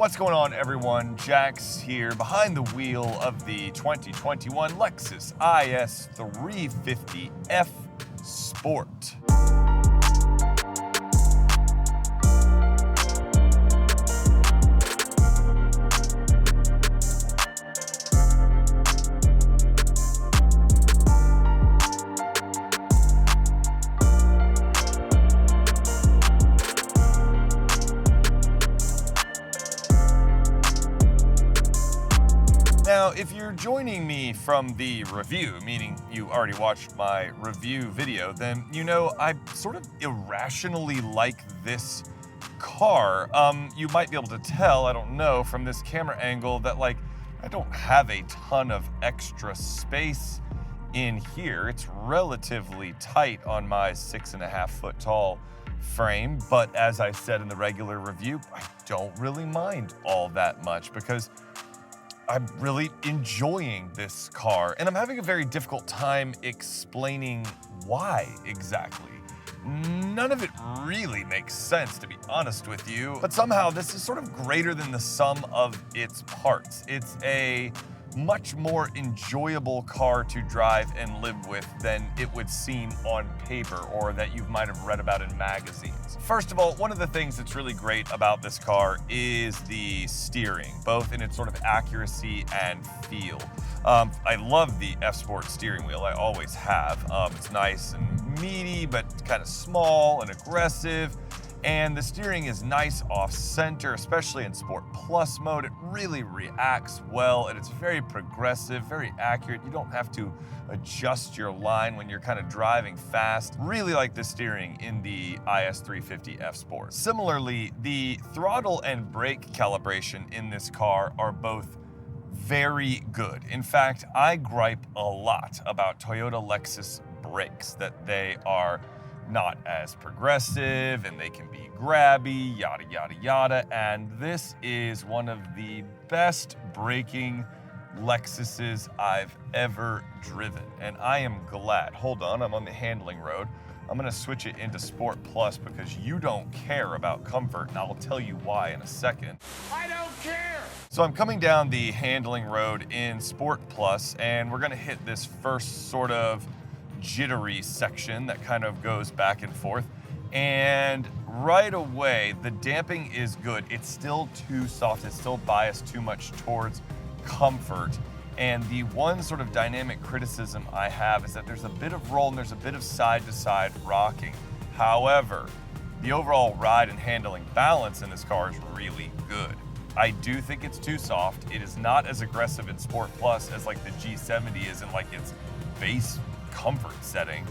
What's going on, everyone? Jax here, behind the wheel of the 2021 Lexus IS350 Sport. Now, if you're joining me from the review, meaning you already watched my review video, then you know I sort of irrationally like this car. You might be able to tell, I don't know, from this camera angle that I don't have a ton of extra space in here. It's relatively tight on my 6.5 foot tall frame, but as I said in the regular review, I don't really mind all that much because I'm really enjoying this car, and I'm having a very difficult time explaining why exactly. None of it really makes sense, to be honest with you, but somehow this is sort of greater than the sum of its parts. It's a much more enjoyable car to drive and live with than it would seem on paper or that you might have read about in magazines. First of all, one of the things that's really great about this car is the steering, both in its sort of accuracy and feel. I love the F-Sport steering wheel, I always have. It's nice and meaty, but kind of small and aggressive. And the steering is nice off-center, especially in Sport Plus mode. It really reacts well, and it's very progressive, very accurate. You don't have to adjust your line when you're kind of driving fast. Really like the steering in the IS350 F Sport. Similarly, the throttle and brake calibration in this car are both very good. In fact, I gripe a lot about Toyota Lexus brakes, that they are not as progressive and they can be grabby, yada, yada, yada. And this is one of the best braking Lexuses I've ever driven. And I am glad. Hold on, I'm on the handling road. I'm gonna switch it into Sport Plus because you don't care about comfort, and I'll tell you why in a second. I don't care! So I'm coming down the handling road in Sport Plus, and we're gonna hit this first sort of jittery section that kind of goes back and forth, and right away the damping is good. It's still too soft, it's still biased too much towards comfort, and the one sort of dynamic criticism I have is that there's a bit of roll and there's a bit of side-to-side rocking. However, the overall ride and handling balance in this car is really good. I do think it's too soft. It is not as aggressive in Sport Plus as like the G70 is in like its base comfort setting,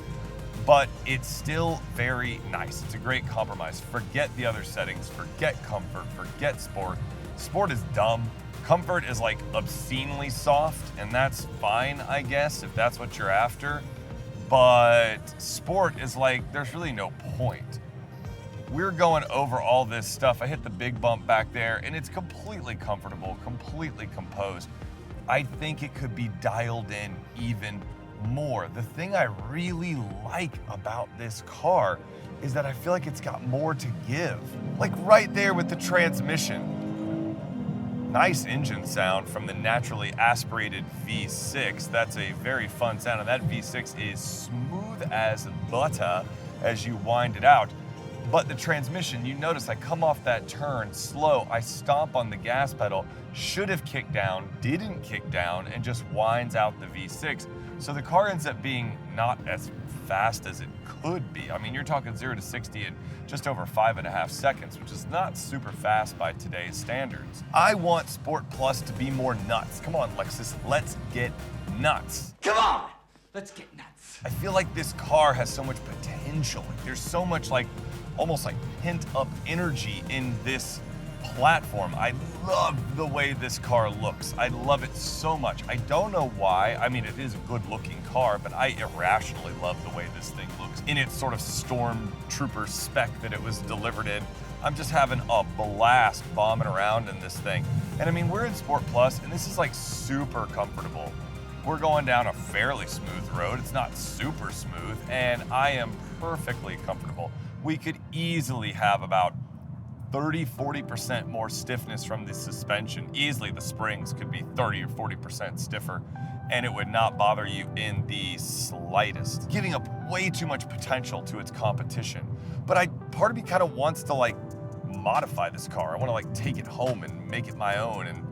but it's still very nice. It's a great compromise. Forget the other settings, forget comfort, forget sport. Sport is dumb. Comfort is like obscenely soft, and that's fine, I guess, if that's what you're after. But sport is like, there's really no point. We're going over all this stuff. I hit the big bump back there, and it's completely comfortable, completely composed. I think it could be dialed in even more. The thing I really like about this car is that I feel like it's got more to give. Like right there with the transmission. Nice engine sound from the naturally aspirated V6. That's a very fun sound, and that V6 is smooth as butter as you wind it out. But the transmission, you notice I come off that turn slow, I stomp on the gas pedal, should have kicked down, didn't kick down, and just winds out the V6. So the car ends up being not as fast as it could be. I mean, you're talking 0 to 60 in just over 5.5 seconds, which is not super fast by today's standards. I want Sport Plus to be more nuts. Come on, Lexus, let's get nuts. Come on, let's get nuts. I feel like this car has so much potential. There's so much almost like pent up energy in this platform. I love the way this car looks. I love it so much. I don't know why. I mean, it is a good looking car, but I irrationally love the way this thing looks in its sort of stormtrooper spec that it was delivered in. I'm just having a blast bombing around in this thing. And I mean, we're in Sport Plus, and this is like super comfortable. We're going down a fairly smooth road. It's not super smooth, and I am perfectly comfortable. We could easily have about 30–40% more stiffness from the suspension. Easily the springs could be 30 or 40% stiffer, and it would not bother you in the slightest, giving up way too much potential to its competition. But part of me kind of wants to like modify this car. I want to like take it home and make it my own and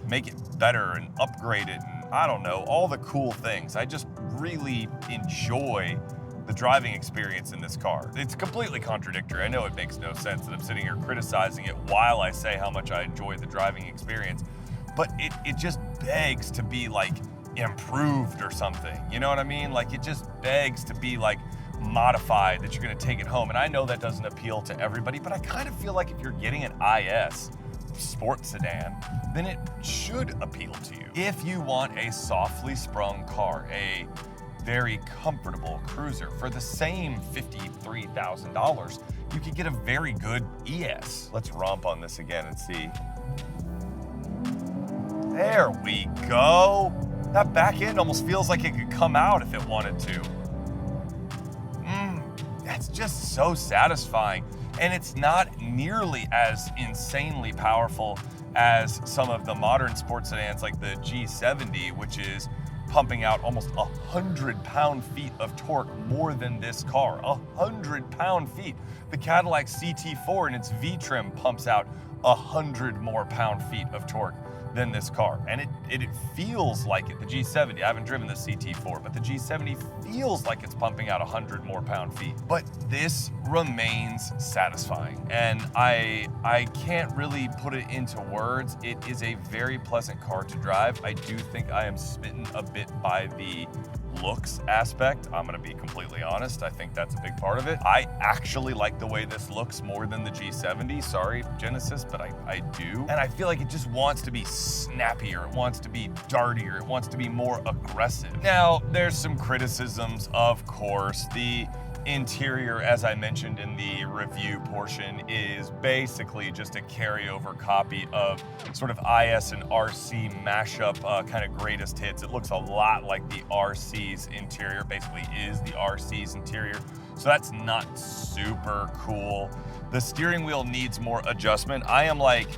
make it better and upgrade it, and I don't know, all the cool things. I just really enjoy the driving experience in this car. It's completely contradictory. I know it makes no sense that I'm sitting here criticizing it while I say how much I enjoy the driving experience, but it just begs to be like improved or something. You know what I mean? Like, it just begs to be like modified, that you're gonna take it home. And I know that doesn't appeal to everybody, but I kind of feel like if you're getting an IS sports sedan, then it should appeal to you. If you want a softly sprung car, a very comfortable cruiser for the same $53,000, you could get a very good ES. Let's romp on this again and see. There we go. That back end almost feels like it could come out if it wanted to. That's just so satisfying. And it's not nearly as insanely powerful as some of the modern sports sedans like the G70, which is pumping out almost 100 pound-feet of torque more than this car. 100 pound-feet. The Cadillac CT4 in its V-trim pumps out 100 more pound-feet of torque than this car. And it feels like it. The G70, I haven't driven the CT4, but the G70 feels like it's pumping out 100 more pound-feet. But this remains satisfying. And I can't really put it into words. It is a very pleasant car to drive. I do think I am smitten a bit by the looks aspect. I'm gonna be completely honest. I think that's a big part of it. I actually like the way this looks more than the G70. Sorry, Genesis, but I do. And I feel like it just wants to be snappier. It wants to be dartier. It wants to be more aggressive. Now, there's some criticisms, of course. The interior, as I mentioned in the review portion, is basically just a carryover copy of sort of IS and RC mashup, kind of greatest hits. It looks a lot like the RC's interior, basically is the RC's interior. So that's not super cool. The steering wheel needs more adjustment. I am like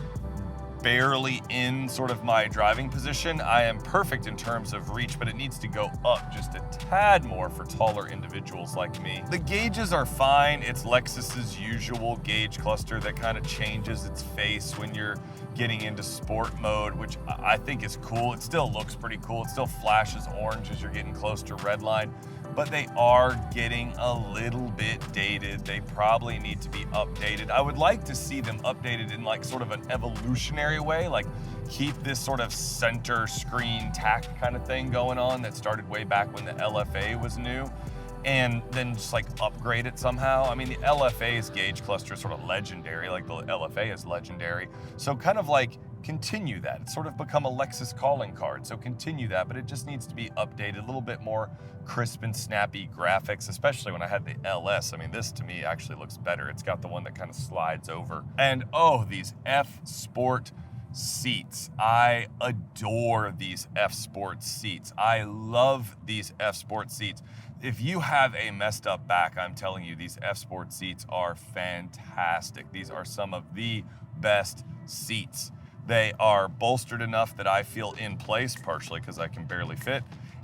barely in sort of my driving position. I am perfect in terms of reach, but it needs to go up just a tad more for taller individuals like me. The gauges are fine. It's Lexus's usual gauge cluster that kind of changes its face when you're getting into sport mode, which I think is cool. It still looks pretty cool. It still flashes orange as you're getting close to red line, but they are getting a little bit dated. They probably need to be updated. I would like to see them updated in like sort of an evolutionary way, like keep this sort of center screen tack kind of thing going on that started way back when the LFA was new, and then just like upgrade it somehow. I mean, the LFA's gauge cluster is sort of legendary, like the LFA is legendary. So kind of like continue that. It's sort of become a Lexus calling card, so continue that, but it just needs to be updated, a little bit more crisp and snappy graphics, especially when I had the LS. I mean, this to me actually looks better. It's got the one that kind of slides over. And oh, these F Sport seats. I adore these F Sport seats. I love these F Sport seats. If you have a messed up back, I'm telling you, these F Sport seats are fantastic. These are some of the best seats. They are bolstered enough that I feel in place, partially because I can barely fit,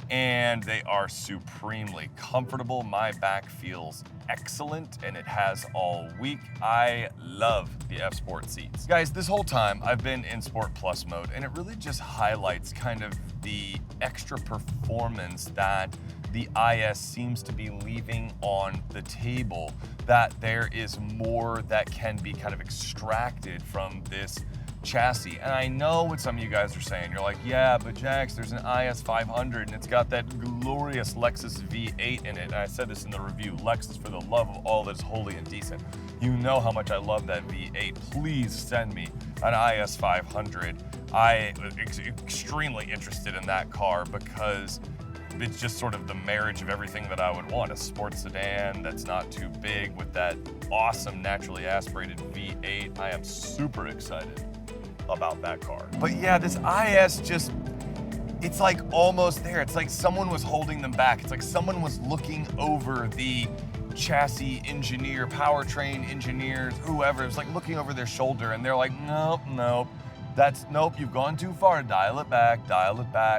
and they are supremely comfortable. My back feels excellent, and it has all week. I love the F Sport seats. Guys, this whole time I've been in Sport Plus mode, and it really just highlights kind of the extra performance that the IS seems to be leaving on the table, that there is more that can be kind of extracted from this chassis. And I know what some of you guys are saying. You're like, yeah, but Jax, there's an IS500 and it's got that glorious Lexus V8 in it. And I said this in the review, Lexus, for the love of all that is holy and decent, you know how much I love that V8. Please send me an IS500. I was extremely interested in that car because it's just sort of the marriage of everything that I would want. A sports sedan that's not too big with that awesome naturally aspirated V8. I am super excited about that car. But yeah, this IS just, it's like almost there. It's like someone was holding them back. It's like someone was looking over the chassis engineer, powertrain engineers, whoever, is like looking over their shoulder and they're like, nope, nope, you've gone too far, dial it back,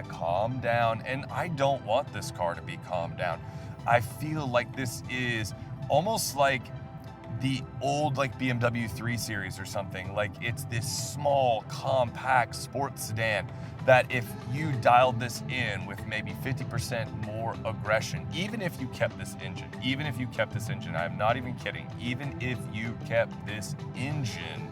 calm down. And I don't want this car to be calmed down. I feel like this is almost like the old like BMW 3 Series or something. Like it's this small, compact sports sedan that if you dialed this in with maybe 50% more aggression, even if you kept this engine, I'm not even kidding, even if you kept this engine,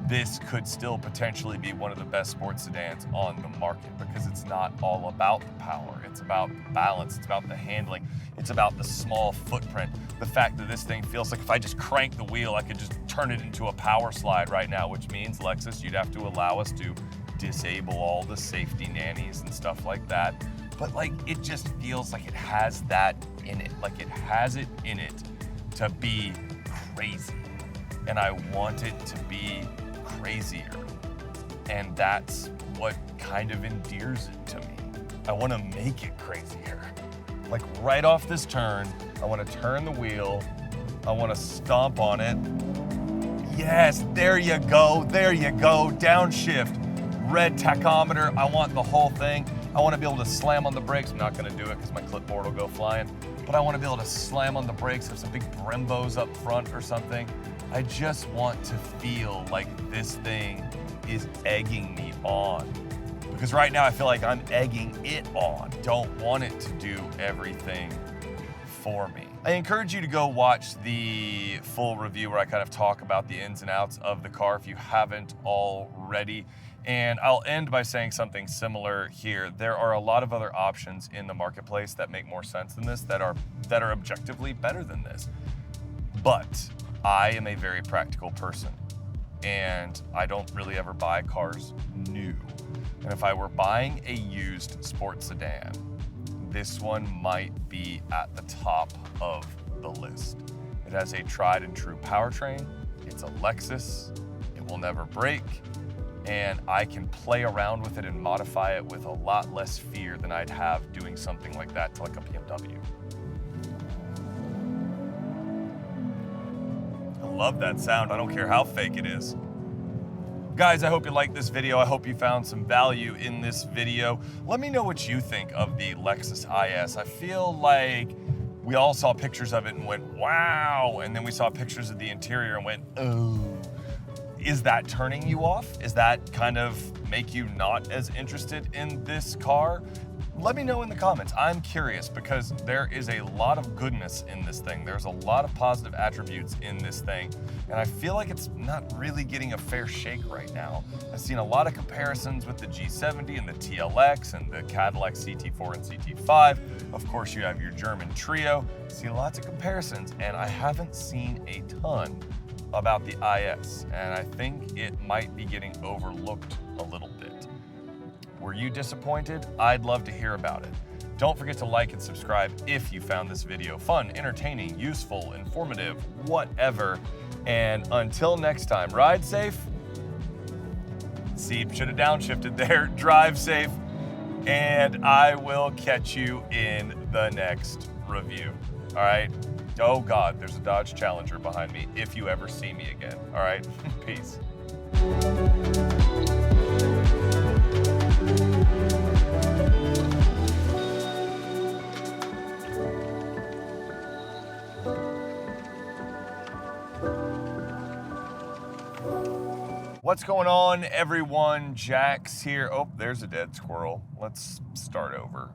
this could still potentially be one of the best sports sedans on the market, because it's not all about the power. It's about balance. It's about the handling. It's about the small footprint. The fact that this thing feels like if I just crank the wheel, I could just turn it into a power slide right now, which means, Lexus, you'd have to allow us to disable all the safety nannies and stuff like that. But like, it just feels like it has that in it. Like it has it in it to be crazy. And I want it to be crazier. And that's what kind of endears it to me. I want to make it crazier. Like right off this turn, I want to turn the wheel. I want to stomp on it. Yes, there you go, downshift. Red tachometer, I want the whole thing. I want to be able to slam on the brakes. I'm not going to do it because my clipboard will go flying, but I want to be able to slam on the brakes, have some big Brembos up front or something. I just want to feel like this thing is egging me on. Because right now I feel like I'm egging it on. Don't want it to do everything for me. I encourage you to go watch the full review where I kind of talk about the ins and outs of the car if you haven't already. And I'll end by saying something similar here. There are a lot of other options in the marketplace that make more sense than this, that are objectively better than this. But I am a very practical person, and I don't really ever buy cars new. And if I were buying a used sports sedan, this one might be at the top of the list. It has a tried and true powertrain. It's a Lexus. It will never break. And I can play around with it and modify it with a lot less fear than I'd have doing something like that to like a BMW. I love that sound. I don't care how fake it is. Guys, I hope you liked this video. I hope you found some value in this video. Let me know what you think of the Lexus IS. I feel like we all saw pictures of it and went, wow, and then we saw pictures of the interior and went, oh. Is that turning you off? Is that kind of make you not as interested in this car? Let me know in the comments. I'm curious because there is a lot of goodness in this thing. There's a lot of positive attributes in this thing, and I feel like it's not really getting a fair shake right now. I've seen a lot of comparisons with the G70 and the TLX and the Cadillac CT4 and CT5. Of course, you have your German Trio. I've seen lots of comparisons, and I haven't seen a ton about the IS, and I think it might be getting overlooked a little bit. Were you disappointed? I'd love to hear about it. Don't forget to like and subscribe if you found this video fun, entertaining, useful, informative, whatever. And until next time, ride safe. See, should have downshifted there. Drive safe, and I will catch you in the next review. All right? Oh God, there's a Dodge Challenger behind me if you ever see me again. All right, peace. What's going on, everyone? Jax here. Oh, there's a dead squirrel. Let's start over.